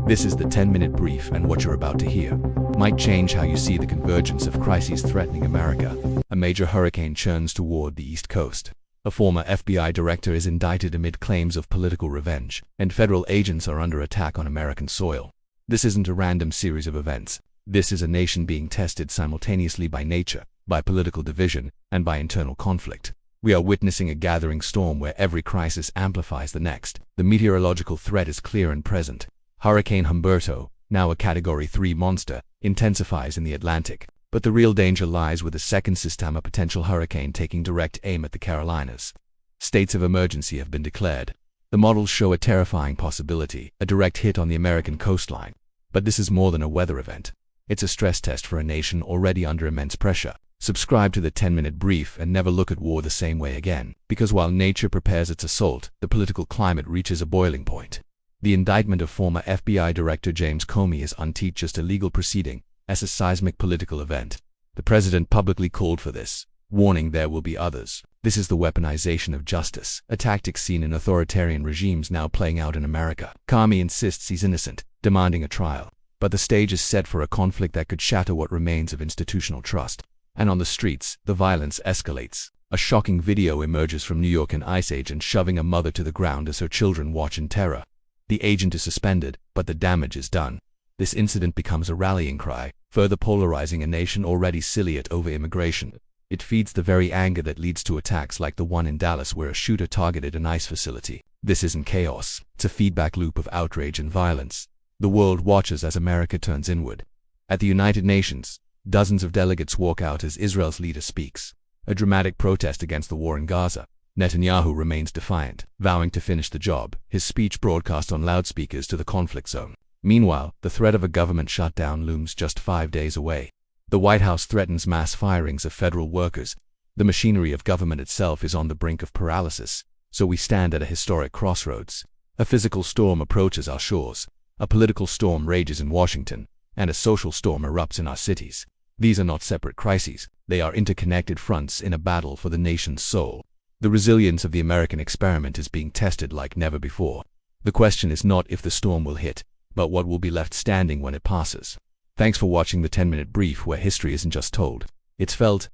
This is the 10-minute brief, and what you're about to hear might change how you see the convergence of crises threatening America. A major hurricane churns toward the East Coast. A former FBI director is indicted amid claims of political revenge, and federal agents are under attack on American soil. This isn't a random series of events. This is a nation being tested simultaneously by nature, by political division, and by internal conflict. We are witnessing a gathering storm where every crisis amplifies the next. The meteorological threat is clear and present. Hurricane Humberto, now a Category 3 monster, intensifies in the Atlantic. But the real danger lies with a second system, a potential hurricane taking direct aim at the Carolinas. States of emergency have been declared. The models show a terrifying possibility, a direct hit on the American coastline. But this is more than a weather event. It's a stress test for a nation already under immense pressure. Subscribe to the 10-minute brief and never look at war the same way again. Because while nature prepares its assault, the political climate reaches a boiling point. The indictment of former FBI Director James Comey is not just a legal proceeding, as a seismic political event. The president publicly called for this, warning there will be others. This is the weaponization of justice, a tactic seen in authoritarian regimes now playing out in America. Comey insists he's innocent, demanding a trial. But the stage is set for a conflict that could shatter what remains of institutional trust. And on the streets, the violence escalates. A shocking video emerges from New York, an ICE agent shoving a mother to the ground as her children watch in terror. The agent is suspended, but the damage is done. This incident becomes a rallying cry, further polarizing a nation already silly over immigration. It feeds the very anger that leads to attacks like the one in Dallas where a shooter targeted an ICE facility. This isn't chaos, it's a feedback loop of outrage and violence. The world watches as America turns inward. At the United Nations, dozens of delegates walk out as Israel's leader speaks. A dramatic protest against the war in Gaza. Netanyahu remains defiant, vowing to finish the job, his speech broadcast on loudspeakers to the conflict zone. Meanwhile, the threat of a government shutdown looms just 5 days away. The White House threatens mass firings of federal workers. The machinery of government itself is on the brink of paralysis. So we stand at a historic crossroads. A physical storm approaches our shores. A political storm rages in Washington, and a social storm erupts in our cities. These are not separate crises. They are interconnected fronts in a battle for the nation's soul. The resilience of the American experiment is being tested like never before. The question is not if the storm will hit, but what will be left standing when it passes. Thanks for watching the 10-minute brief, where history isn't just told, it's felt.